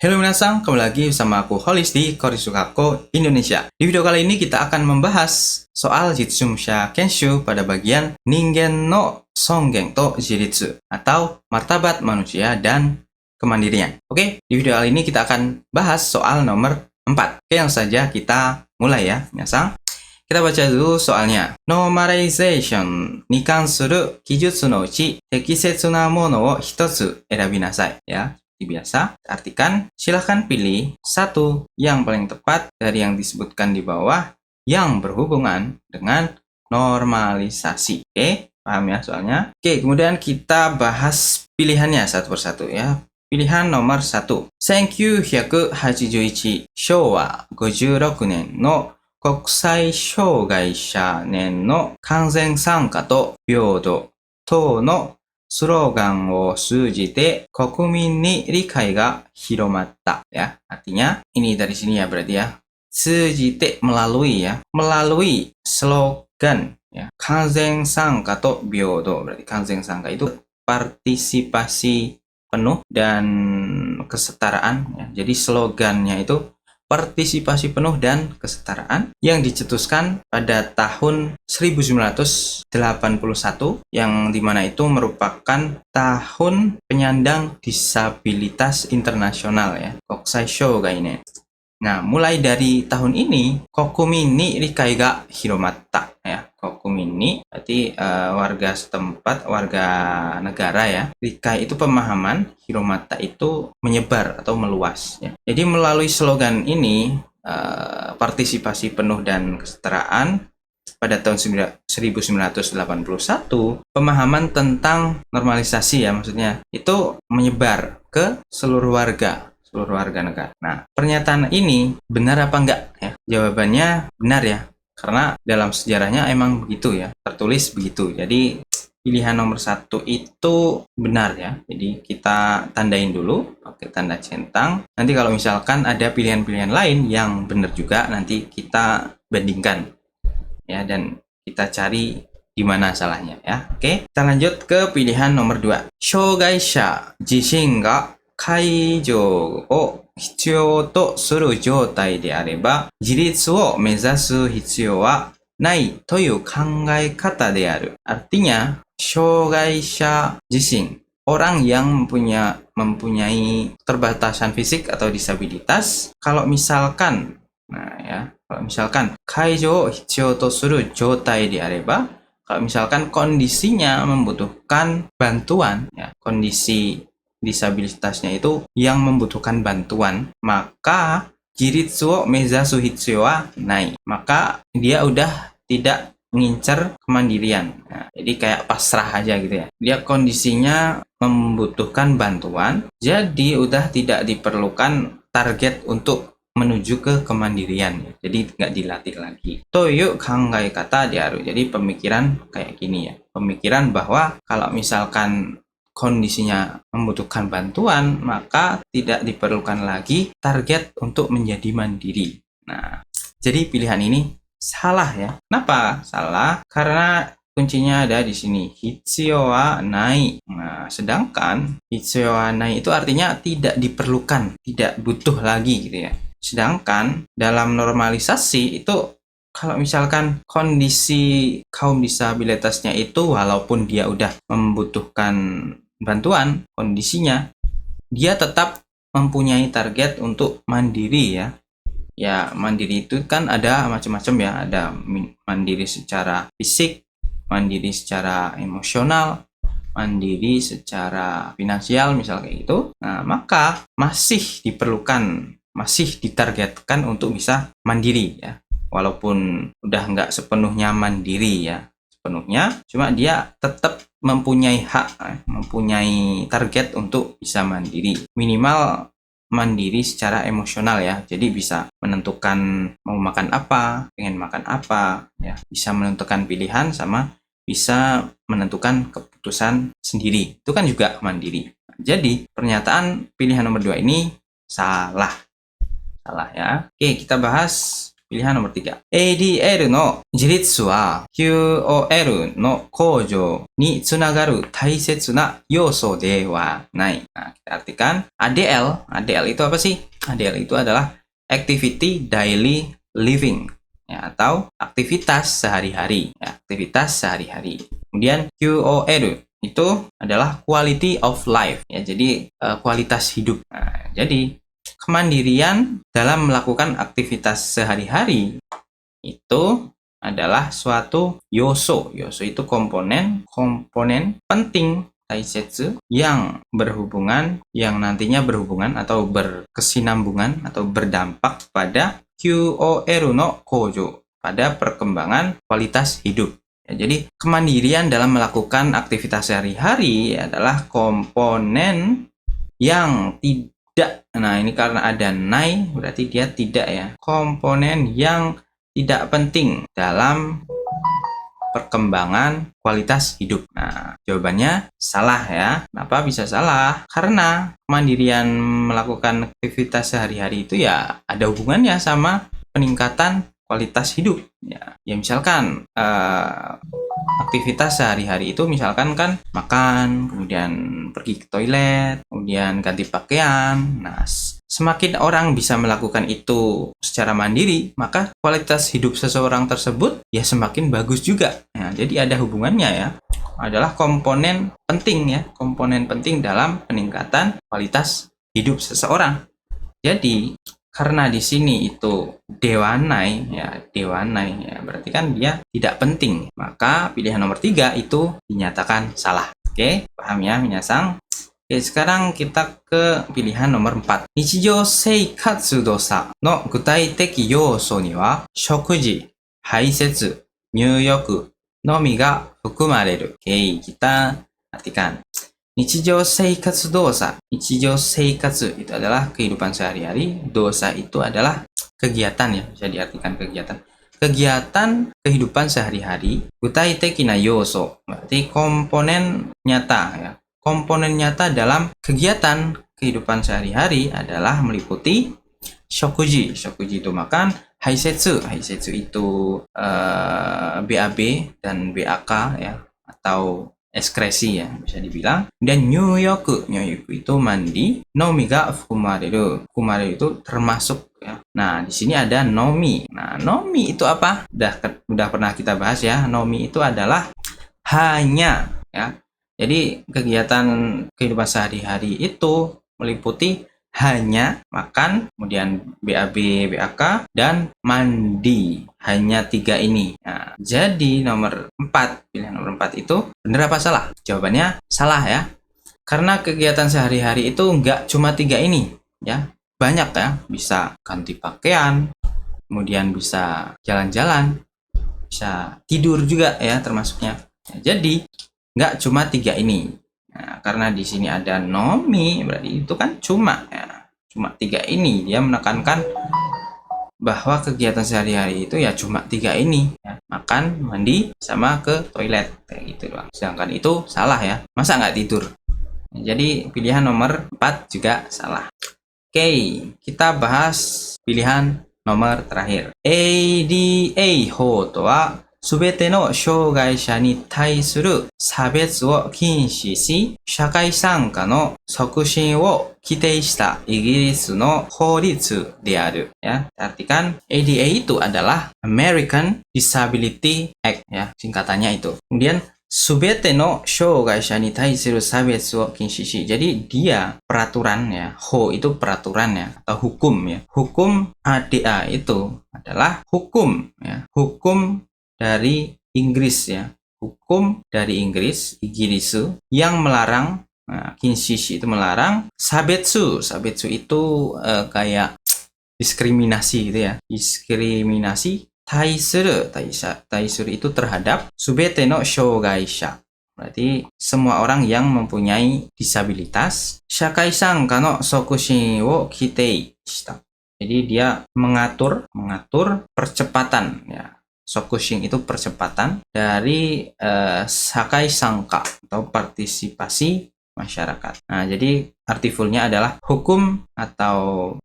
Halo minasan, kembali lagi bersama aku Holis di Korisukako Indonesia. Di video kali ini kita akan membahas soal Jitsumusha Kenshu pada bagian Ningen no Songen to Jiritsu atau martabat manusia dan kemandirian. Oke, di video kali ini kita akan bahas soal nomor 4. Oke, langsung saja kita mulai ya, minasan. Kita baca dulu soalnya. Normalization ni kansuru kijutsu no uchi tekisetsu na mono wo hitotsu erabinasai. Ya, seperti biasa. Artikan, silahkan pilih satu yang paling tepat dari yang disebutkan di bawah yang berhubungan dengan normalisasi. Oke, paham ya soalnya? Oke, kemudian kita bahas pilihannya satu persatu ya. Pilihan nomor 1. 1981 Showa 56年の国際障害者年の完全参加と平等等のスローガンを通じて国民に理解が広まった ya. Artinya ini dari sini ya berarti ya. Tsujite melalui ya. Melalui slogan ya. Kanzen sanka to byodo. Berarti kanzen sanka itu partisipasi penuh dan kesetaraan ya. Jadi slogannya itu partisipasi penuh dan kesetaraan yang dicetuskan pada tahun 1981 yang dimana itu merupakan tahun penyandang disabilitas internasional ya, Kokusai Shougai ne. Nah, mulai dari tahun ini Kokumin ni rikai ga hiromatta ya. Kokumin ni berarti warga setempat, warga negara ya. Rikai itu pemahaman, hiromatta itu menyebar atau meluas ya. Jadi melalui slogan ini partisipasi penuh dan kesetaraan pada tahun 1981 pemahaman tentang normalisasi ya maksudnya itu menyebar ke seluruh warga negara. Nah, pernyataan ini benar apa enggak ya? Jawabannya benar ya. Karena dalam sejarahnya emang begitu ya, tertulis begitu. Jadi pilihan nomor 1 itu benar ya. Jadi kita tandain dulu pakai tanda centang. Nanti kalau misalkan ada pilihan-pilihan lain yang benar juga, nanti kita bandingkan ya dan kita cari di mana salahnya ya. Oke, kita lanjut ke pilihan nomor 2. Shougaisha jishin ga 介助を必要とする状態であれば、自立を目指す必要はないという考え方である。Artinya, 障害者自身, orang yang mempunyai keterbatasan fisik atau disabilitas, kalau misalkan, kaijo o hitsuyou to suru joutai de areba, kalau misalkan kondisinya membutuhkan bantuan, ya, kondisi disabilitasnya itu yang membutuhkan bantuan, maka jiritsu wo mezasu hitsuyo wa nai, maka dia udah tidak mengincar kemandirian. Nah, jadi kayak pasrah aja gitu ya. Dia kondisinya membutuhkan bantuan, jadi udah tidak diperlukan target untuk menuju ke kemandirian. Jadi nggak dilatih lagi. Toyo kangai kata diaru. Jadi pemikiran kayak gini ya. Pemikiran bahwa kalau misalkan kondisinya membutuhkan bantuan, maka tidak diperlukan lagi target untuk menjadi mandiri. Nah, jadi pilihan ini salah ya. Kenapa salah? Karena kuncinya ada di sini. Hitsuyo wa nai. Nah, sedangkan hitsuyo wa nai itu artinya tidak diperlukan, tidak butuh lagi gitu ya. Sedangkan dalam normalisasi itu kalau misalkan kondisi kaum disabilitasnya itu walaupun dia udah membutuhkan bantuan, kondisinya dia tetap mempunyai target untuk mandiri ya. Ya, mandiri itu kan ada macam-macam ya, ada mandiri secara fisik, mandiri secara emosional, mandiri secara finansial misal kayak gitu. Nah, maka masih ditargetkan untuk bisa mandiri ya. Walaupun udah nggak sepenuhnya mandiri ya, sepenuhnya, cuma dia tetap mempunyai hak, mempunyai target untuk bisa mandiri. Minimal mandiri secara emosional ya. Jadi bisa menentukan mau makan apa, pengen makan apa, ya. Bisa menentukan pilihan sama bisa menentukan keputusan sendiri. Itu kan juga mandiri. Jadi pernyataan pilihan nomor 2 ini salah. Salah ya. Oke, kita bahas pilihan nomor 3. ADL の自立は QOL の向上につながる大切な要素ではない. Nah, kita artikan ADL. ADL itu apa sih? ADL itu adalah Activity Daily Living, ya, atau aktivitas sehari-hari. Ya, aktivitas sehari-hari. Kemudian QOL itu adalah Quality of Life. Ya, jadi kualitas hidup. Nah, jadi kemandirian dalam melakukan aktivitas sehari-hari itu adalah suatu yoso. Yoso itu komponen penting taisetsu yang nantinya berhubungan atau berkesinambungan atau berdampak pada QOL no kojo, pada perkembangan kualitas hidup. Ya, jadi kemandirian dalam melakukan aktivitas sehari-hari adalah komponen yang tidak. Nah, ini karena ada nai berarti dia tidak, ya. Komponen yang tidak penting dalam perkembangan kualitas hidup. Nah, jawabannya salah, ya. Kenapa bisa salah? Karena kemandirian melakukan aktivitas sehari-hari itu ya ada hubungannya sama peningkatan kualitas hidup. Ya, misalkan aktivitas sehari-hari itu misalkan kan makan, kemudian pergi ke toilet, kemudian ganti pakaian. Nah, semakin orang bisa melakukan itu secara mandiri, maka kualitas hidup seseorang tersebut ya semakin bagus juga. Nah, jadi ada hubungannya, ya. Adalah komponen penting, ya, komponen penting dalam peningkatan kualitas hidup seseorang. Jadi karena di sini itu dewanai, ya, berarti kan dia tidak penting. Maka pilihan nomor 3 itu dinyatakan salah. Oke, paham ya, minasang? Oke, sekarang kita ke pilihan nomor 4. Nichijou seikatsu dosa no gutai teki youso ni wa shokuji, haisetsu, nyūyoku nomi ga fukumareru. Oke, kita artikan. Nichijou seikatsu dosa. Nichijou seikatsu itu adalah kehidupan sehari-hari. Dosa itu adalah kegiatan, ya, bisa diartikan kegiatan. Kegiatan kehidupan sehari-hari. Gutai teki na yoso berarti komponen nyata, ya. Komponen nyata dalam kegiatan kehidupan sehari-hari adalah meliputi shokuji. Shokuji itu makan. Haisetsu. Haisetsu itu BAB dan BAK, ya, atau ekskresi, ya, bisa dibilang. Dan nyūyoku itu mandi. Nomi ga fukumareru. Fukumareru itu termasuk, ya. Nah, di sini ada nomi. Nah, nomi itu apa? Udah pernah kita bahas, ya. Nomi itu adalah hanya, ya. Jadi kegiatan kehidupan sehari-hari itu meliputi hanya makan, kemudian BAB, BAK, dan mandi. Hanya 3 ini. Nah, jadi nomor 4, pilihan nomor 4 itu benar apa salah? Jawabannya salah, ya. Karena kegiatan sehari-hari itu nggak cuma 3 ini, ya. Banyak, ya. Bisa ganti pakaian, kemudian bisa jalan-jalan, bisa tidur juga, ya, termasuknya. Nah, jadi nggak cuma 3 ini. Nah, karena di sini ada nomi, berarti itu kan cuma, ya, cuma 3 ini. Dia menekankan bahwa kegiatan sehari-hari itu ya cuma 3 ini, ya. Makan, mandi, sama ke toilet, kayak gitu doang. Sedangkan itu salah, ya. Masa nggak tidur? Jadi pilihan nomor 4 juga salah. Oke, kita bahas pilihan nomor terakhir. ADA 法とはすべての障害者に対する差別を禁止し、社会参加の促進を規定したイギリスの法律である. Ya, artikan ADA itu adalah American Disability Act, ya, singkatannya itu. Kemudian subete no shougaisha ni taisuru sabetsu wo kinshishi. Jadi dia peraturan, ya. Ho itu peraturan, ya, atau hukum, ya. Hukum ADA itu adalah hukum, ya. Hukum dari Inggris, ya. Hukum dari Inggris, Igirisu, yang melarang, nah, kinshishi itu melarang, sabetsu. Sabetsu itu kayak diskriminasi, gitu, ya. Diskriminasi. Taisuru itu terhadap subete no shougaisha. Berarti semua orang yang mempunyai disabilitas. Shakai sanka no sokushin wo kitei shita. Jadi dia mengatur percepatan, ya. Sokushin itu percepatan dari sakai sangka atau partisipasi masyarakat. Nah, jadi artikelnya adalah hukum atau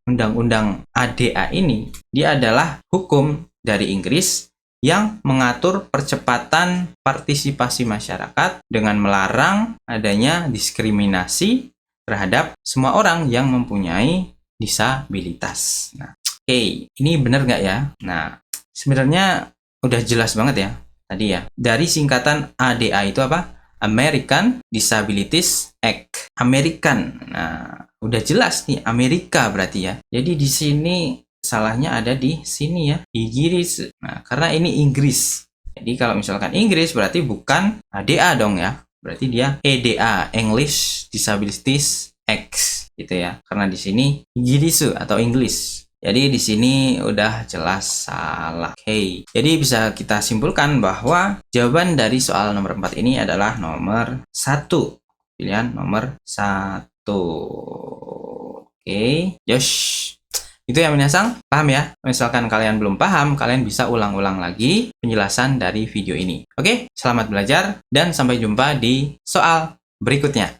undang-undang ADA ini, dia adalah hukum dari Inggris yang mengatur percepatan partisipasi masyarakat dengan melarang adanya diskriminasi terhadap semua orang yang mempunyai disabilitas. Nah, oke, ini benar nggak ya? Nah, sebenarnya udah jelas banget ya tadi ya. Dari singkatan ADA itu apa? American Disabilities Act. American. Nah, udah jelas nih Amerika berarti ya. Jadi di sini salahnya ada di sini ya, Inggris. Nah, karena ini Inggris. Jadi kalau misalkan Inggris berarti bukan ADA dong ya. Berarti dia EDA, English Disabilities Act gitu ya. Karena di sini Inggris atau English. Jadi di sini udah jelas salah. Oke. Jadi bisa kita simpulkan bahwa jawaban dari soal nomor 4 ini adalah nomor 1. Pilihan nomor 1. Oke. Yosh. Itu ya minasang, paham ya? Misalkan kalian belum paham, kalian bisa ulang-ulang lagi penjelasan dari video ini. Oke, selamat belajar dan sampai jumpa di soal berikutnya.